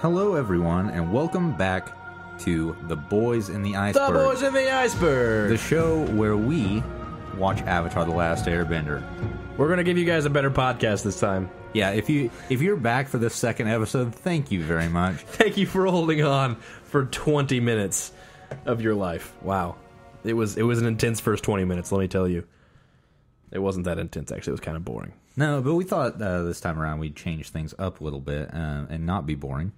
Hello, everyone, and welcome back to The Boys in the Iceberg. The Boys in the Iceberg! The show where we watch Avatar: The Last Airbender. We're going to give you guys a better podcast this time. Yeah, if you're back for the second episode, thank you very much. Thank you for holding on for 20 minutes of your life. Wow. It was an intense first 20 minutes, let me tell you. It wasn't that intense, actually. It was kind of boring. No, but we thought this time around we'd change things up a little bit and not be boring.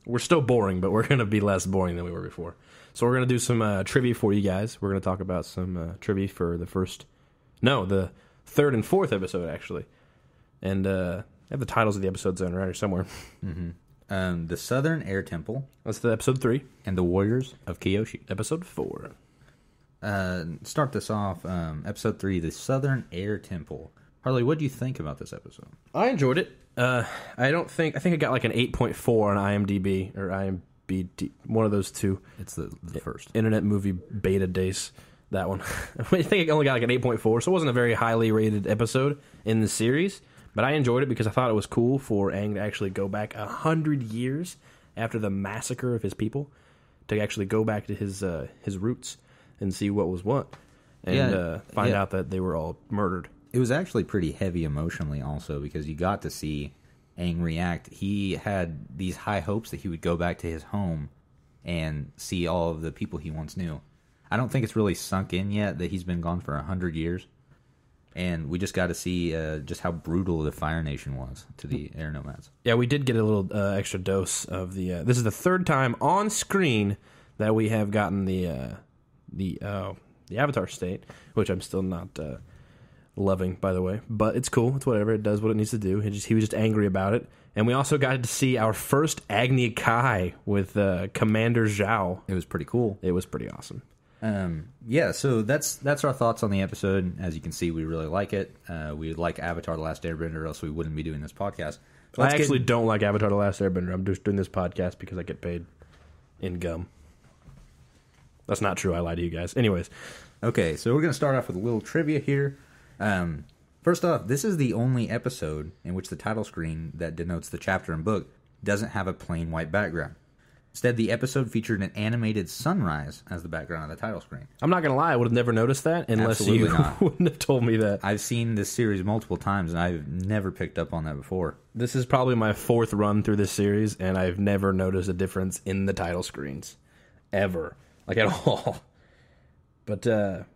We're still boring, but we're going to be less boring than we were before. So we're going to do some trivia for you guys. We're going to talk about some trivia for the third and fourth episode, actually. And I have the titles of the episodes on right here somewhere. Mm-hmm. The Southern Air Temple. That's the episode 3. And the Warriors of Kyoshi. Episode 4. Start this off. Episode 3, The Southern Air Temple. Harley, what do you think about this episode? I enjoyed it. I think it got like an 8.4 on IMDb or IMBD, one of those two. It's the first. Internet Movie Beta Days, that one. I think it only got like an 8.4, so it wasn't a very highly rated episode in the series, but I enjoyed it because I thought it was cool for Aang to actually go back 100 years after the massacre of his people, to actually go back to his roots and see what was what, and find out that they were all murdered. It was actually pretty heavy emotionally also because you got to see Aang react. He had these high hopes that he would go back to his home and see all of the people he once knew. I don't think it's really sunk in yet that he's been gone for 100 years. And we just got to see just how brutal the Fire Nation was to the Air Nomads. Yeah, we did get a little extra dose of the... this is the third time on screen that we have gotten the Avatar state, which I'm still not... loving, by the way, but it's cool. It's whatever. It does what it needs to do. He was just angry about it. And we also got to see our first Agni Kai with Commander Zhao. It was pretty cool. It was pretty awesome. So that's our thoughts on the episode. As you can see, we really like it. We like Avatar: The Last Airbender, or else we wouldn't be doing this podcast. I actually don't like Avatar: The Last Airbender. I'm just doing this podcast because I get paid in gum. That's not true. I lied to you guys. Anyways. Okay, so we're going to start off with a little trivia here. First off, this is the only episode in which the title screen that denotes the chapter and book doesn't have a plain white background. Instead, the episode featured an animated sunrise as the background of the title screen. I'm not going to lie, I would have never noticed that unless you wouldn't have told me that. I've seen this series multiple times, and I've never picked up on that before. This is probably my 4th run through this series, and I've never noticed a difference in the title screens. Ever. Like, at all. But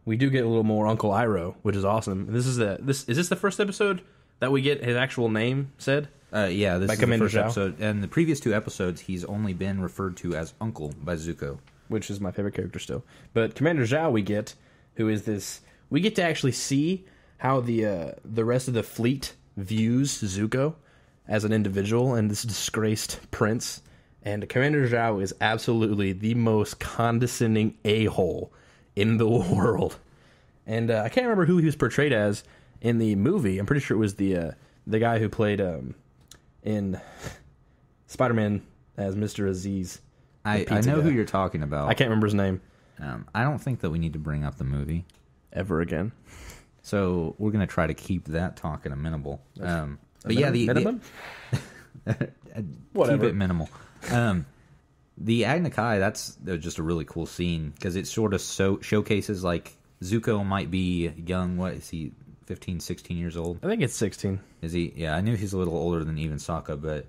we do get a little more Uncle Iroh, which is awesome. Is this the first episode that we get his actual name said? Yeah, this by is Commander the first Zhao. episode. And the previous 2 episodes, he's only been referred to as Uncle by Zuko, which is my favorite character still. But Commander Zhao, who is this? We get to actually see how the rest of the fleet views Zuko as an individual and this disgraced prince. And Commander Zhao is absolutely the most condescending a-hole in the world. And I can't remember who he was portrayed as in the movie. I'm pretty sure it was the guy who played in Spider-Man as Mr. Aziz. I know who you're talking about. I can't remember his name. I don't think that we need to bring up the movie ever again. So we're going to try to keep that talk in a minimal. But minimum? Whatever. Keep it minimal. The Agni Kai, that's just a really cool scene because it sort of showcases like Zuko might be young. What is he, 15, 16 years old? I think it's 16. Is he? Yeah, I knew he's a little older than even Sokka, but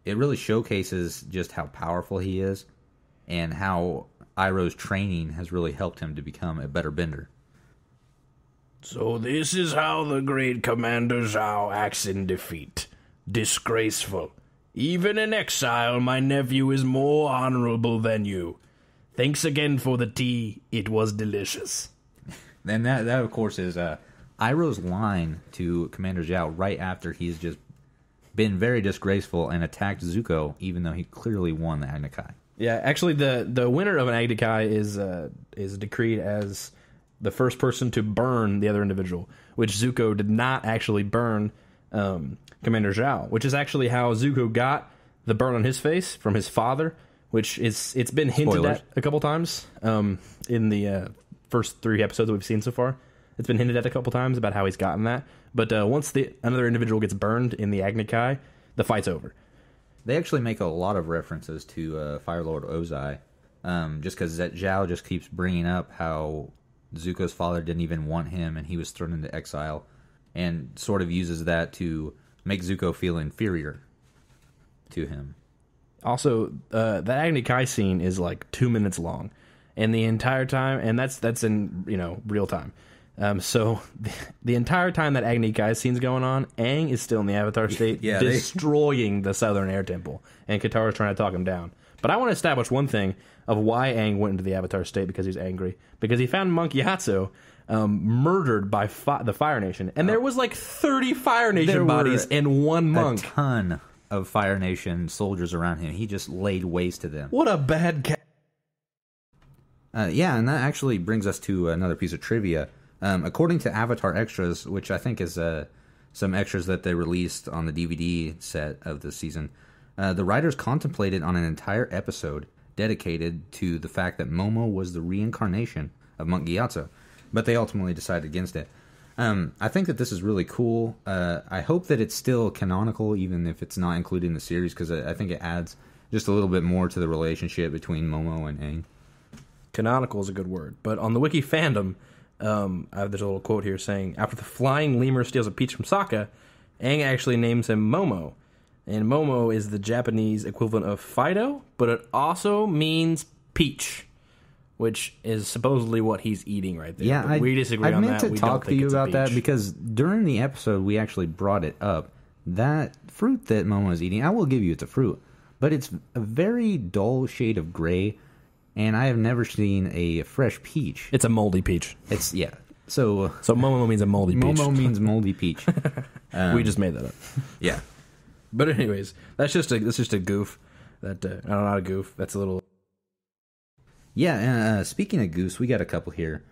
it really showcases just how powerful he is and how Iroh's training has really helped him to become a better bender. So this is how the great Commander Zhao acts in defeat. Disgraceful. Even in exile, my nephew is more honorable than you. Thanks again for the tea. It was delicious. And that of course, is Iroh's line to Commander Zhao right after he's just been very disgraceful and attacked Zuko, even though he clearly won the Agni Kai. Yeah, actually, the winner of an Agni Kai is decreed as the first person to burn the other individual, which Zuko did not actually burn Commander Zhao, which is actually how Zuko got the burn on his face from his father, which it's been hinted at a couple times in the first 3 episodes that we've seen so far. It's been hinted at a couple times about how he's gotten that. But once another individual gets burned in the Agni Kai, the fight's over. They actually make a lot of references to Fire Lord Ozai, just because that Zhao just keeps bringing up how Zuko's father didn't even want him and he was thrown into exile, and sort of uses that to make Zuko feel inferior to him. Also, that Agni Kai scene is like 2 minutes long, and the entire time, and that's in real time. So the entire time that Agni Kai scene's going on, Aang is still in the Avatar state, destroying the Southern Air Temple, and Katara's trying to talk him down. But I want to establish one thing of why Aang went into the Avatar state, because he's angry. Because he found Monkey Hatso murdered by the Fire Nation, and there was like 30 Fire Nation bodies and one monk. A ton of Fire Nation soldiers around him. He just laid waste to them. What a bad cat. Yeah, and that actually brings us to another piece of trivia. According to Avatar Extras, which I think is some extras that they released on the DVD set of this season, the writers contemplated on an entire episode dedicated to the fact that Momo was the reincarnation of Monk Gyatso, but they ultimately decided against it. I think that this is really cool. I hope that it's still canonical, even if it's not included in the series, because I think it adds just a little bit more to the relationship between Momo and Aang. Canonical is a good word, but on the Wiki fandom, there's a little quote here saying, after the flying lemur steals a peach from Sokka, Aang actually names him Momo. And Momo is the Japanese equivalent of Fido, but it also means peach, which is supposedly what he's eating right there. Yeah, we disagree on that. I meant to talk to you about that because during the episode we actually brought it up. That fruit that Momo is eating, I will give you it's a fruit, but it's a very dull shade of gray, and I have never seen a fresh peach. It's a moldy peach. It's, yeah. So Momo means a moldy peach. Momo means moldy peach. We just made that up. Yeah. But anyways, that's just a goof. That not a goof. That's a little. Yeah. Speaking of goofs, we got a couple here.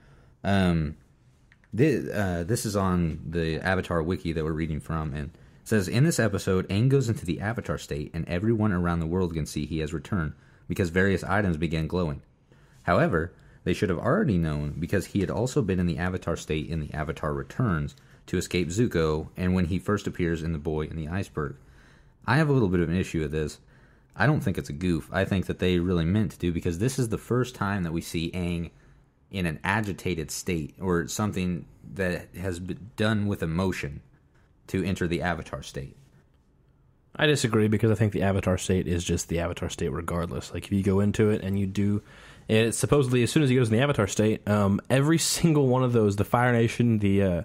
This is on the Avatar wiki that we're reading from, and it says, in this episode, Aang goes into the Avatar state, and everyone around the world can see he has returned because various items began glowing. However, they should have already known because he had also been in the Avatar state in the Avatar Returns to escape Zuko, and when he first appears in The Boy in the Iceberg. I have a little bit of an issue with this. I don't think it's a goof. I think that they really meant to do, because this is the first time that we see Aang in an agitated state, or something that has been done with emotion to enter the Avatar state. I disagree, because I think the Avatar state is just the Avatar state regardless. Like, if you go into it and you do... It's supposedly, as soon as he goes in the Avatar state, every single one of those, the Fire Nation, the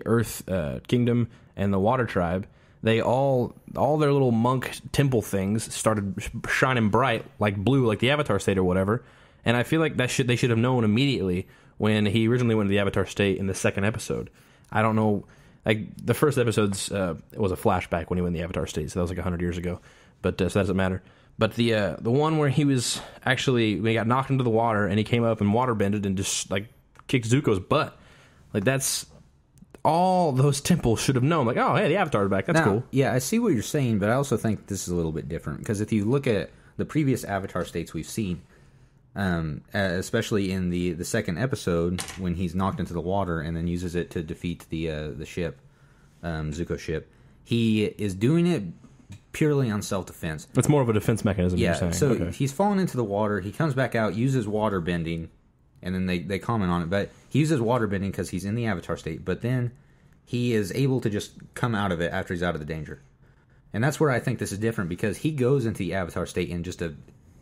Earth Kingdom, and the Water Tribe... They all their little monk temple things started shining bright like blue, like the Avatar state or whatever. And I feel like they should have known immediately when he originally went to the Avatar state in the second episode. I don't know, like the first episode's it was a flashback when he went in the Avatar state, so that was like 100 years ago. But so that doesn't matter. But the one where he was actually, when he got knocked into the water and he came up and waterbended and just like kicked Zuko's butt, like that's. All those temples should have known, like, oh, hey, the Avatar's back. That's cool. Yeah, I see what you're saying, but I also think this is a little bit different, because if you look at the previous Avatar states we've seen, especially in the second episode when he's knocked into the water and then uses it to defeat the ship, Zuko's ship, he is doing it purely on self-defense. It's more of a defense mechanism. Yeah, you're saying. So okay. He's fallen into the water. He comes back out, uses water bending. And then they comment on it. But he uses water bending because he's in the Avatar state. But then he is able to just come out of it after he's out of the danger. And that's where I think this is different, because he goes into the Avatar state in just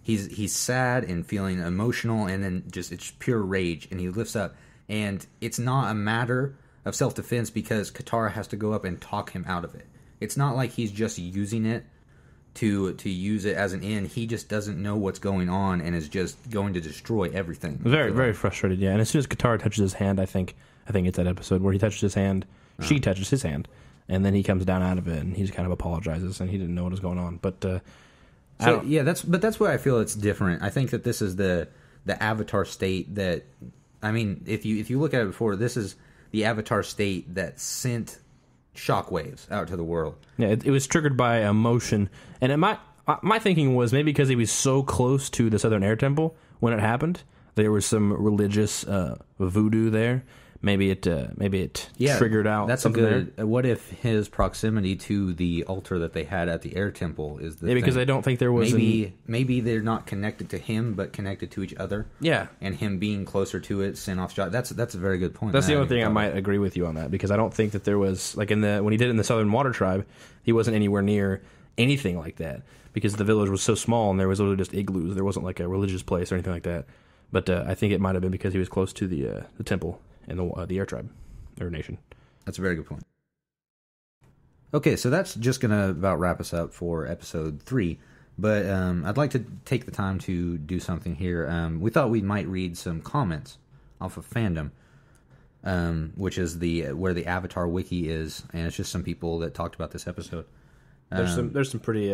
he's sad and feeling emotional, and then just it's pure rage, and he lifts up. And it's not a matter of self-defense, because Katara has to go up and talk him out of it. It's not like he's just using it to use it as an end. He just doesn't know what's going on and is just going to destroy everything. Very, very frustrated, yeah. And as soon as Katara touches his hand, I think it's that episode where he touches his hand, she touches his hand, and then he comes down out of it, and he just kind of apologizes, and he didn't know what was going on. But that's why I feel it's different. I think that this is the Avatar state that, I mean, if you look at it before, this is the Avatar state that sent shockwaves out to the world. Yeah, it was triggered by emotion, and my thinking was maybe because he was so close to the Southern Air Temple when it happened, there was some religious voodoo there. maybe it triggered out. That's something a good. there. What if his proximity to the altar that they had at the air temple is the Maybe because thing? I don't think there was maybe they're not connected to him, but connected to each other. Yeah, and him being closer to it, sent off shot. That's a very good point. That's the only thing I might agree with you on that, because I don't think that there was, like, when he did it in the Southern Water Tribe, he wasn't anywhere near anything like that, because the village was so small and there was literally just igloos. There wasn't like a religious place or anything like that. But I think it might have been because he was close to the temple and the air tribe or nation. That's a very good point. Okay, so that's just gonna about wrap us up for episode 3. But I'd like to take the time to do something here. We thought we might read some comments off of Fandom, which is where the Avatar wiki is, and it's just some people that talked about this episode. There's some pretty,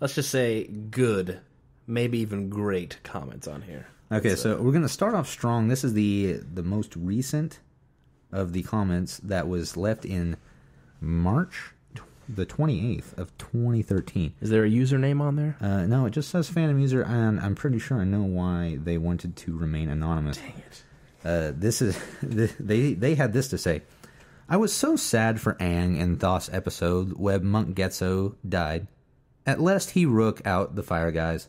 let's just say, good, maybe even great comments on here. Okay, so we're going to start off strong. This is the most recent of the comments that was left in March the 28th of 2013. Is there a username on there? No, it just says Phantom User, and I'm pretty sure I know why they wanted to remain anonymous. Dang it. They had this to say. I was so sad for Aang in Thoth's episode where Monk Getso died. At last he rook out the fire guys.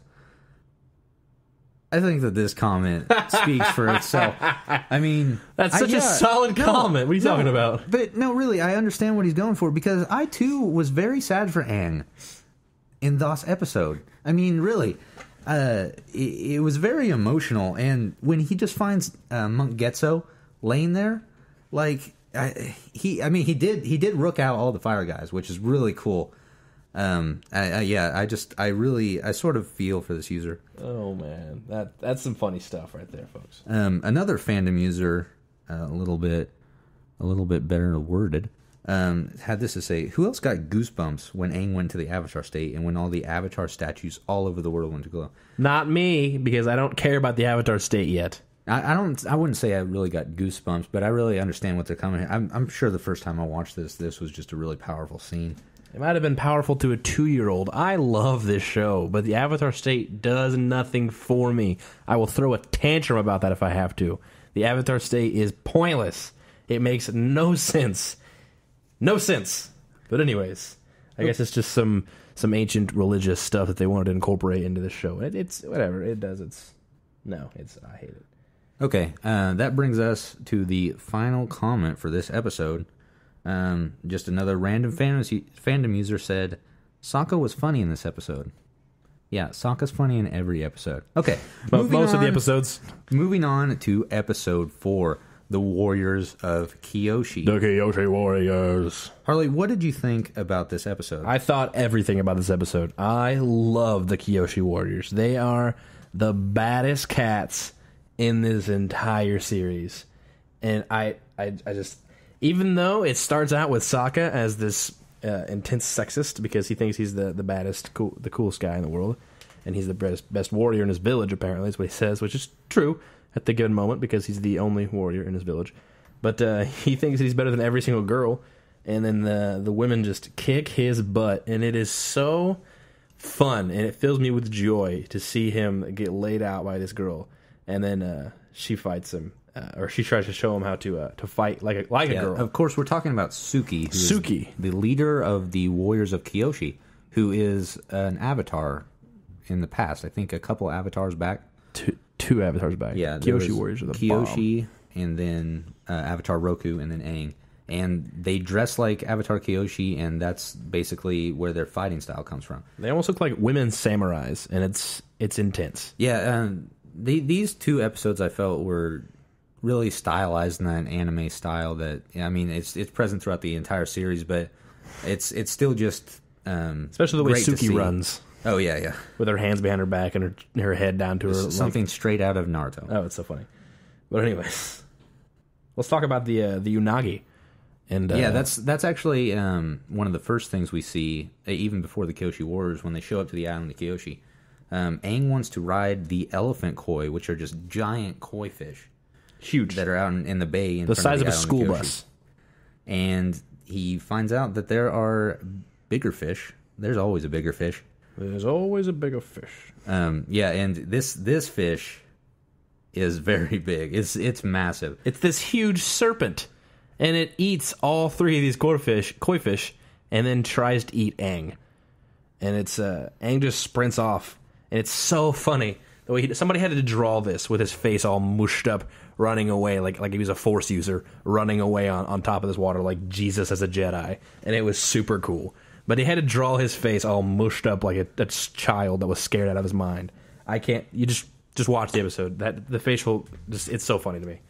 I think that this comment speaks for itself. I mean... That's such a solid comment. What are you talking about? But no, really, I understand what he's going for, because I, too, was very sad for Aang in Thoth's episode. I mean, really, it was very emotional, and when he just finds Monk Getso laying there, like, he did rook out all the fire guys, which is really cool. I sort of feel for this user. Oh man, that's some funny stuff right there, folks. Another Fandom user, a little bit better worded, had this to say: "Who else got goosebumps when Aang went to the Avatar state and when all the Avatar statues all over the world went to glow?" Not me, because I don't care about the Avatar state yet. I wouldn't say I really got goosebumps, but I really understand what they're coming. I'm sure the first time I watched this was just a really powerful scene. It might have been powerful to a 2-year-old. I love this show, but the Avatar state does nothing for me. I will throw a tantrum about that if I have to. The Avatar state is pointless. It makes no sense. No sense. But anyways, I guess it's just some ancient religious stuff that they wanted to incorporate into the show. It's whatever. It does. I hate it. Okay, that brings us to the final comment for this episode. Just another random fandom user said, Sokka was funny in this episode. Yeah, Sokka's funny in every episode. Okay. Most of the episodes. Moving on to episode 4, The Warriors of Kyoshi. The Kyoshi Warriors. Harley, what did you think about this episode? I thought everything about this episode. I love the Kyoshi Warriors. They are the baddest cats in this entire series. And I just... Even though it starts out with Sokka as this intense sexist because he thinks he's the baddest, the coolest guy in the world, and he's the best warrior in his village, apparently, is what he says, which is true at the given moment because he's the only warrior in his village. But he thinks he's better than every single girl, and then the women just kick his butt, and it is so fun, and it fills me with joy to see him get laid out by this girl, and then she fights him. Or she tries to show him how to fight like a girl. Of course, we're talking about Suki. Suki, the leader of the Warriors of Kyoshi, who is an avatar in the past. I think a couple avatars back. Two avatars back. Yeah, Kyoshi Warriors are the Kyoshi, bomb. And then Avatar Roku, and then Aang. And they dress like Avatar Kyoshi, and that's basically where their fighting style comes from. They almost look like women samurais, and it's intense. Yeah, these 2 episodes I felt were really stylized in that anime style that, I mean, it's present throughout the entire series, but it's still just especially the way Suki runs. Oh yeah, with her hands behind her back and her head down to her. Something straight out of Naruto. Oh, it's so funny. But anyways, let's talk about the Unagi. And yeah, that's actually one of the first things we see even before the Kyoshi Warriors when they show up to the island of Kyoshi. Aang wants to ride the elephant koi, which are just giant koi fish. Huge. That are out in the bay. The size of a school bus. And he finds out that there are bigger fish. There's always a bigger fish. There's always a bigger fish. Yeah, and this fish is very big. It's massive. It's this huge serpent, and it eats all 3 of these koi fish, and then tries to eat Aang. And it's Aang just sprints off, and it's so funny the way somebody had to draw this with his face all mushed up, running away like he was a Force user, running away on top of this water like Jesus as a Jedi, and it was super cool. But he had to draw his face all mushed up like a child that was scared out of his mind. I can't. You just watch the episode. That the facial, it's so funny to me.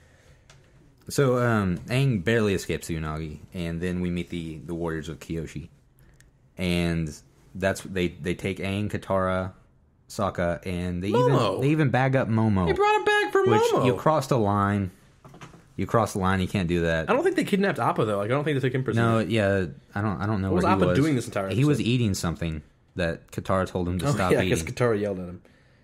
So Aang barely escapes the Unagi, and then we meet the Warriors of Kyoshi, and that's they take Aang, Katara, Sokka, and they even bag up Momo. They brought it back for Momo. Which you crossed a line. You crossed the line. You can't do that. I don't think they kidnapped Appa though. Like I don't think they took him prisoner. No, yeah, I don't know what where was he Appa doing this entire episode? He was eating something that Katara told him to stop eating. Yeah, because Katara yelled at him.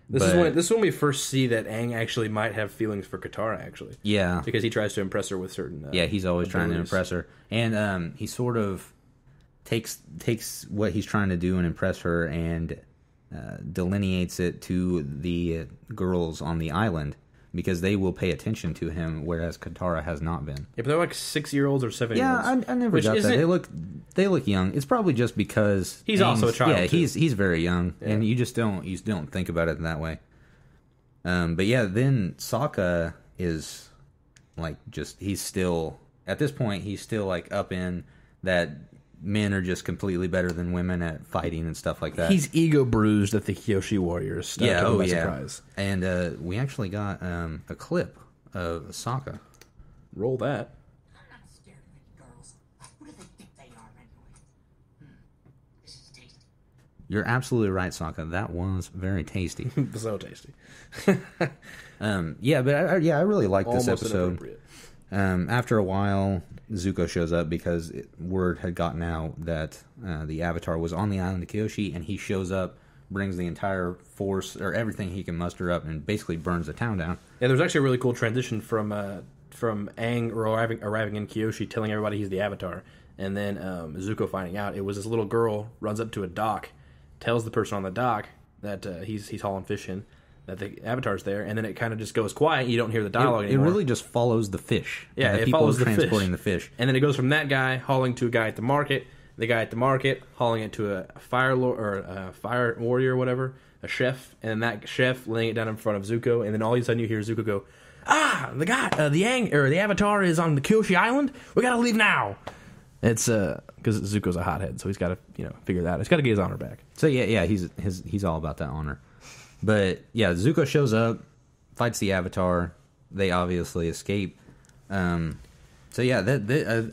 This is when we first see that Aang actually might have feelings for Katara, actually. Yeah. Because he tries to impress her with certain yeah, he's always abilities. trying to impress her. And he sort of takes what he's trying to do and impress her and delineates it to the girls on the island because they will pay attention to him, whereas Katara has not been. Yeah, but they're like 6-year-olds or 7-year-olds. Yeah, I never got that. They look young. It's probably just because he's also a child. Yeah, he's very young, and you don't think about it in that way. But yeah, then Sokka is like he's still at this point he's still like up in that men are just completely better than women at fighting and stuff like that. He's ego bruised at the Kyoshi Warriors. Surprise. And we actually got a clip of Sokka. Roll that. I'm not scared of any girls. Who do they think they are anyway? This is tasty. You're absolutely right, Sokka. That was very tasty. So tasty. Yeah, but I really like this Almost episode. inappropriate. After a while, Zuko shows up because word had gotten out that the Avatar was on the island of Kyoshi, and he shows up, brings the entire force or everything he can muster up, and basically burns the town down. Yeah, there's actually a really cool transition from Aang arriving in Kyoshi, telling everybody he's the Avatar, and then Zuko finding out. It was this little girl runs up to a dock, tells the person on the dock that he's hauling fish in, that the Avatar's there, and then it kind of just goes quiet. You don't hear the dialogue anymore. It really just follows the fish. Yeah, it people follows transporting the fish. And then it goes from that guy hauling to a guy at the market, the guy at the market hauling it to a fire warrior or whatever, a chef, and then that chef laying it down in front of Zuko, and then all of a sudden you hear Zuko go, the guy, the Avatar is on the Kyoshi Island. We gotta leave now. It's because Zuko's a hothead, so he's got to figure that out. He's got to get his honor back. So yeah, he's all about that honor. But yeah, Zuko shows up, fights the Avatar. They obviously escape. So yeah,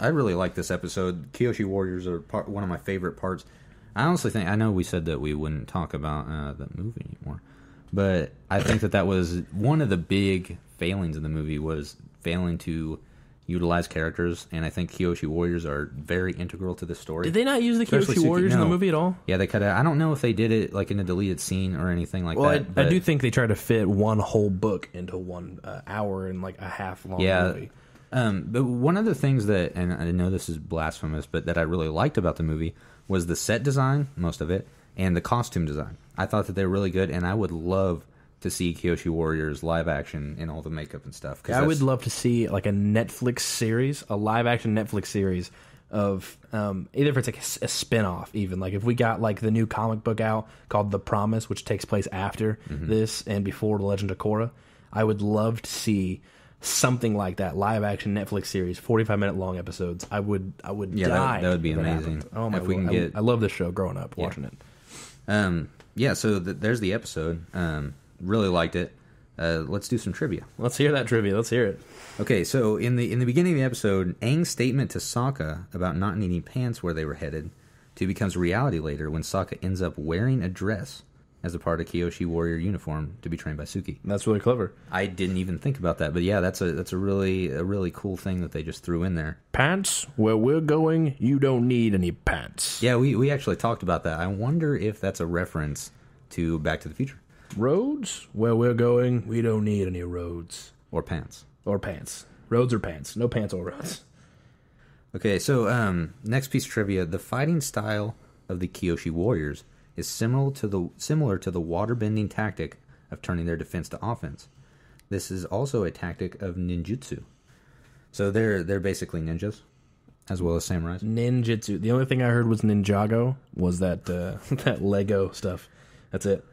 I really like this episode. Kyoshi Warriors are one of my favorite parts. I honestly think, I know we said that we wouldn't talk about the movie anymore, but I think that was one of the big failings of the movie, was failing to utilize characters, and I think Kyoshi Warriors are very integral to the story. Did they not use the Kyoshi Warriors in the movie at all? Yeah, they cut out. I don't know if they did it like in a deleted scene or anything like that. I do think they tried to fit one whole book into 1 hour and like a half long movie. But one of the things that, and I know this is blasphemous, but that I really liked about the movie was the set design, most of it, and the costume design. I thought that they were really good, and I would love to see Kyoshi Warriors live action and all the makeup and stuff. I would love to see like a Netflix series, a live action Netflix series of either if it's like a spin-off, even like if we got like the new comic book out called The Promise, which takes place after this and before The Legend of Korra. I would love to see something like that, live action Netflix series, 45-minute long episodes. I would die. That would be amazing. Oh my God. I love this show growing up, watching it. Yeah, so there's the episode. Really liked it. Let's do some trivia. Let's hear that trivia. Let's hear it. Okay, so in the beginning of the episode, Aang's statement to Sokka about not needing pants where they were headed becomes reality later when Sokka ends up wearing a dress as a part of Kyoshi Warrior uniform to be trained by Suki. That's really clever. I didn't even think about that, but yeah, that's a really cool thing that they just threw in there. Pants, where we're going, you don't need any pants. Yeah, we actually talked about that. I wonder if that's a reference to Back to the Future. Roads, where we're going, we don't need any roads. Or pants. Or pants. Roads or pants. No pants or roads. Okay, so next piece of trivia. The fighting style of the Kyoshi Warriors is similar to the water-bending tactic of turning their defense to offense. This is also a tactic of ninjutsu. So they're basically ninjas, as well as samurais. Ninjutsu. The only thing I heard was Ninjago, was that that Lego stuff. That's it.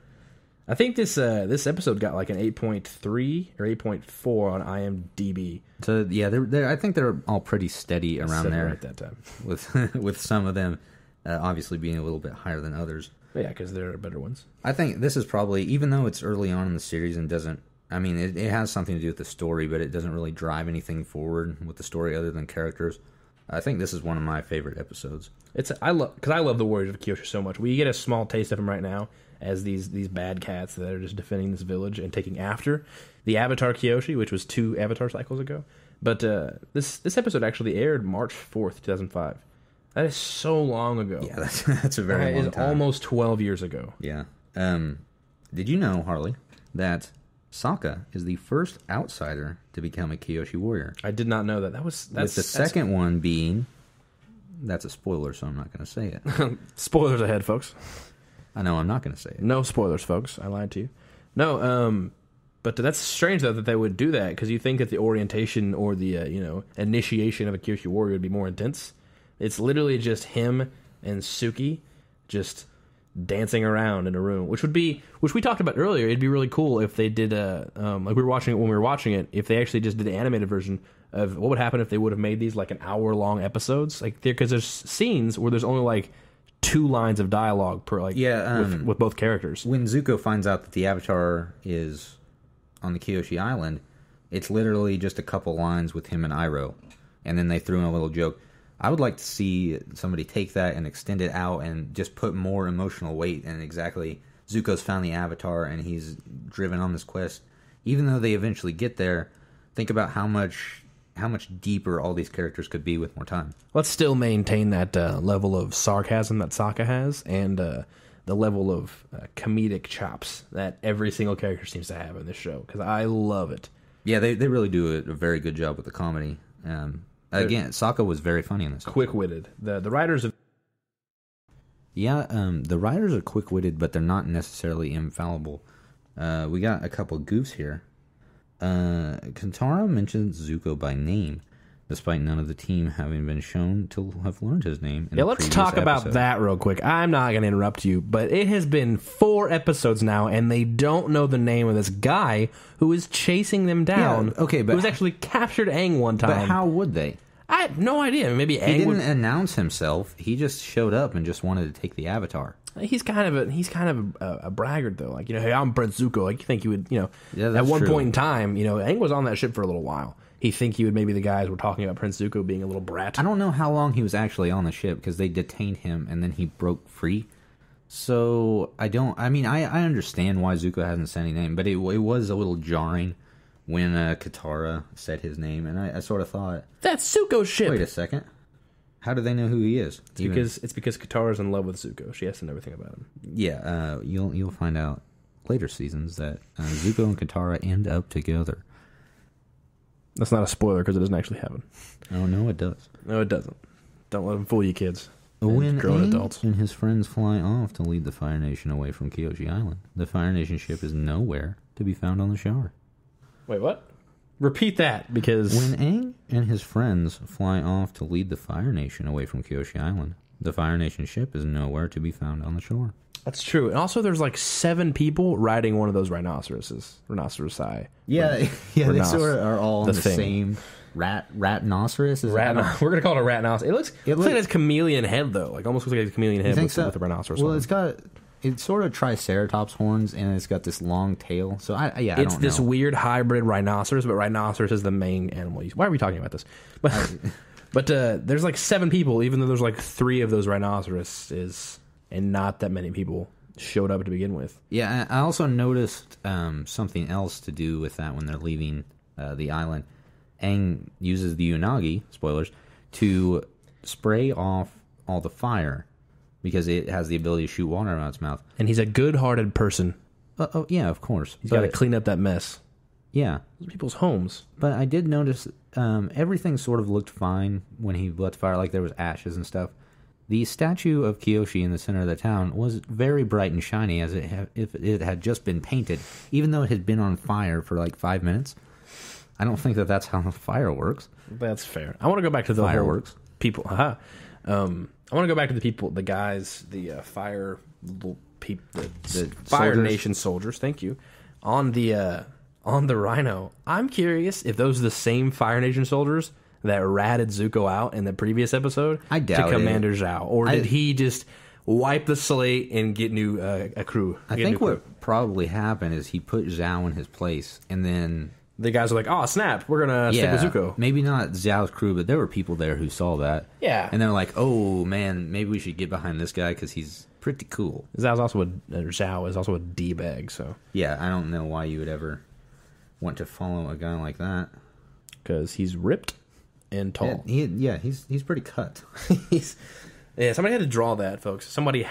I think this episode got like an 8.3 or 8.4 on IMDb. So yeah, I think they're all pretty steady around there at that time, with some of them obviously being a little bit higher than others. Yeah, because there are better ones. I think this is probably, even though it's early on in the series and doesn't, I mean, it has something to do with the story, but it doesn't really drive anything forward with the story other than characters. I think this is one of my favorite episodes. Because I love the Warriors of Kyoshi so much. We get a small taste of them right now as these bad cats that are just defending this village and taking after the Avatar Kyoshi, which was 2 Avatar cycles ago. But this episode actually aired March 4th, 2005. That is so long ago. Yeah, that's a very long time. That is almost 12 years ago. Yeah. Did you know, Harley, that Sokka is the first outsider to become a Kyoshi warrior? I did not know that. With the second one being... That's a spoiler, so I'm not going to say it. Spoilers ahead, folks. I know I'm not going to say it. No spoilers, folks. I lied to you. No, but that's strange, though, that they would do that, because you think that the orientation or the initiation of a Kyoshi warrior would be more intense. It's literally just him and Suki just dancing around in a room, which we talked about earlier. It'd be really cool if they did like we were watching it when we were watching it. If they actually just did the animated version of what would happen if they would have made these like an hour-long episodes, like because there's scenes where there's only like 2 lines of dialogue per with both characters. When Zuko finds out that the Avatar is on the Kyoshi Island, it's literally just a couple lines with him and Iroh, and then they threw in a little joke. I would like to see somebody take that and extend it out and just put more emotional weight. And exactly, Zuko's found the Avatar and he's driven on this quest. Even though they eventually get there, think about how much deeper all these characters could be with more time. Let's still maintain that level of sarcasm that Sokka has, and the level of comedic chops that every single character seems to have in this show, because I love it. Yeah, they really do a very good job with the comedy. Again, Sokka was very funny in this. Quick-witted. The writers of... Yeah, the writers are quick-witted, but they're not necessarily infallible. We got a couple goofs here. Kentaro mentions Zuko by name, despite none of the team having been shown to have learned his name. Yeah, let's talk about that real quick. I'm not going to interrupt you, but it has been 4 episodes now, and they don't know the name of this guy who is chasing them down. Yeah, okay, but who's actually captured Aang one time. But how would they? I have no idea. Maybe Aang he didn't announce himself. He just showed up and just wanted to take the Avatar. He's kind of a braggart, though. Like, hey, I'm Prince Zuko. Like, you think he would, Yeah, at one true. point in time, Aang was on that ship for a little while. He think he would, maybe the guys were talking about Prince Zuko being a little brat. I don't know how long he was actually on the ship, because they detained him and then he broke free. So I understand why Zuko hasn't said any name, but it was a little jarring when Katara said his name, and I sort of thought, that's Zuko's ship. Wait a second. How do they know who he is? It's because Katara's in love with Zuko. She has to know everything about him. Yeah, you'll find out later seasons that Zuko and Katara end up together. That's not a spoiler because it doesn't actually happen. Oh, no, it does. No, it doesn't. Don't let them fool you, kids. When grown Aang adults and his friends fly off to lead the Fire Nation away from Kyoshi Island, the Fire Nation ship is nowhere to be found on the shore. Wait, what? Repeat that, because... When Aang and his friends fly off to lead the Fire Nation away from Kyoshi Island, the Fire Nation ship is nowhere to be found on the shore. That's true. And also, there's like 7 people riding one of those rhinoceroses. Rhinoceresi. Yeah, they sort of are all on the same ratnoceros. We're going to call it a ratnoceros. It looks like it has chameleon head, though. Like, almost looks like a chameleon head with a rhinoceros. Well, it's sort of triceratops horns, and it's got this long tail. So I don't know. It's this weird hybrid rhinoceros, but rhinoceros is the main animal. Why are we talking about this? But there's like 7 people, even though there's like 3 of those rhinoceroses, and not that many people showed up to begin with. Yeah, I also noticed something else to do with that when they're leaving the island. Aang uses the Unagi, spoilers, to spray off all the fire, because it has the ability to shoot water out of its mouth. And he's a good-hearted person. Oh, yeah, of course. He's got to clean up that mess. Yeah. Those are people's homes. But I did notice everything sort of looked fine when he lit fire, like there was ashes and stuff. The statue of Kyoshi in the center of the town was very bright and shiny, as if it had just been painted, even though it had been on fire for like 5 minutes. I don't think that's how the fire works. That's fair. I want to go back to the Fireworks. People. I want to go back to the people, the guys, the Fire soldiers. Nation soldiers. Thank you. On the Rhino. I'm curious if those are the same Fire Nation soldiers that ratted Zuko out in the previous episode. I doubt to Commander Zhao, or did he just wipe the slate and get new a crew? I think what probably happened is he put Zhao in his place, and then the guys are like, "Oh snap, we're gonna stick with Zuko." Maybe not Zhao's crew, but there were people there who saw that. Yeah, and they're like, "Oh man, maybe we should get behind this guy because he's pretty cool." Zhao is also a d-bag, so yeah, I don't know why you would ever want to follow a guy like that, because he's ripped and tall. He's pretty cut. Somebody had to draw that, folks. Somebody.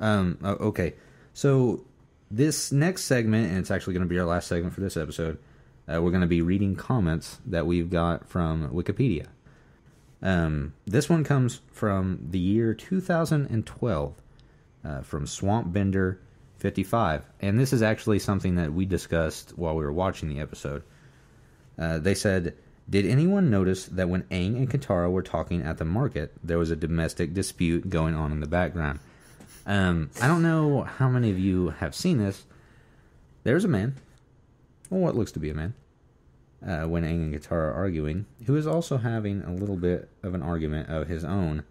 Okay, so this next segment, and it's actually going to be our last segment for this episode, we're going to be reading comments that we've got from Wikipedia. This one comes from the year 2012, from SwampBender55, and this is actually something that we discussed while we were watching the episode. They said, "Did anyone notice that when Aang and Katara were talking at the market, there was a domestic dispute going on in the background?" I don't know how many of you have seen this. There's a man, or what looks to be a man, when Aang and Katara are arguing, who is also having a little bit of an argument of his own.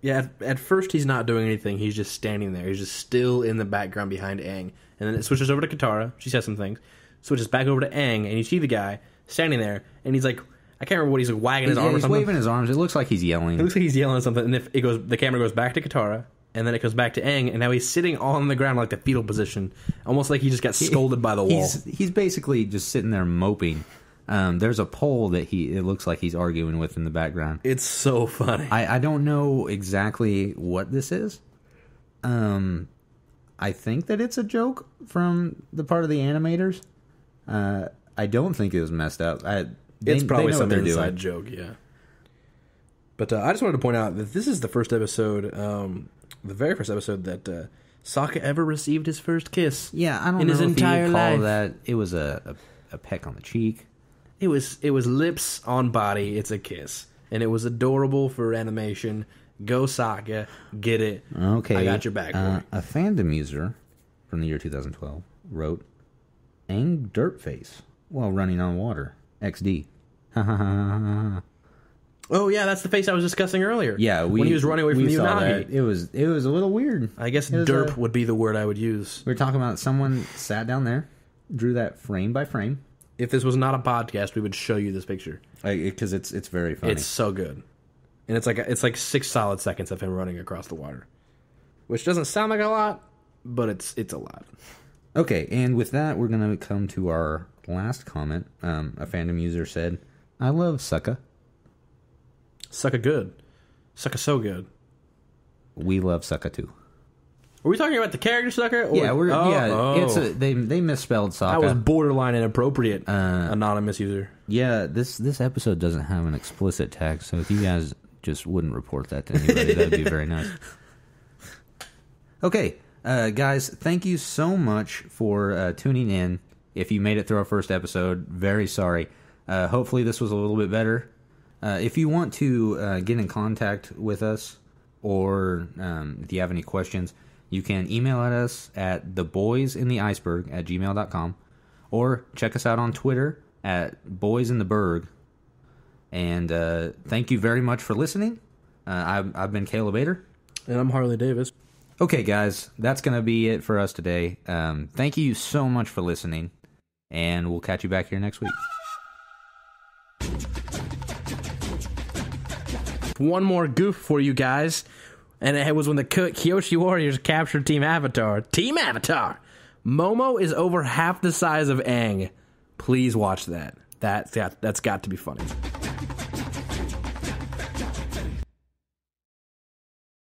Yeah, at first he's not doing anything. He's just standing there. He's just still in the background behind Aang. And then it switches over to Katara. She says some things. Switches back over to Aang, and you see the guy standing there, and he's like, I can't remember what he's like, wagging his arm or he's something. Waving his arms. It looks like he's yelling. It looks like he's yelling at something, and if it goes, the camera goes back to Katara, and then it goes back to Aang, and now he's sitting on the ground like the fetal position, almost like he just got scolded by the wall. He's basically just sitting there moping. There's a pole that it looks like he's arguing with in the background. It's so funny. I don't know exactly what this is. I think that it's a joke from the part of the animators. I don't think it was messed up. It's probably some inside joke, yeah. But I just wanted to point out that this is the first episode, the very first episode that Sokka ever received his first kiss. Yeah, I don't know in his if entire you call life. that. It was a peck on the cheek. It was lips on body. It's a kiss, and it was adorable for animation. Go Sokka, get it. Okay, I got your back. A fandom user from the year 2012 wrote, "Aang Dirtface while running on water. XD." Oh yeah, that's the face I was discussing earlier. Yeah, when he was running away from the Unagi. It was a little weird. I guess derp would be the word I would use. We were talking about someone sat down there, drew that frame by frame. If this was not a podcast, we would show you this picture Because it's very funny. It's so good, and it's like 6 solid seconds of him running across the water, which doesn't sound like a lot, but it's a lot. Okay, and with that, we're gonna come to our last comment. A fandom user said, "I love Sokka. Sokka good, Sokka so good. We love Sokka too." Are we talking about the character Sokka? Yeah, they misspelled Sokka. That was borderline inappropriate. Anonymous user. Yeah, this episode doesn't have an explicit tag, so if you guys just wouldn't report that to anybody, that'd be very nice. Okay, guys, thank you so much for tuning in. If you made it through our first episode, very sorry. Hopefully this was a little bit better. If you want to get in contact with us, or if you have any questions, you can email at us at theboysintheiceberg@gmail.com, or check us out on Twitter at boysintheberg. And thank you very much for listening. I've been Caleb Bader. And I'm Harley Davis. Okay, guys, that's going to be it for us today. Thank you so much for listening, and we'll catch you back here next week. One more goof for you guys, and it was when the Kyoshi Warriors captured Team Avatar. Team Avatar! Momo is over half the size of Aang. Please watch that. That's got to be funny.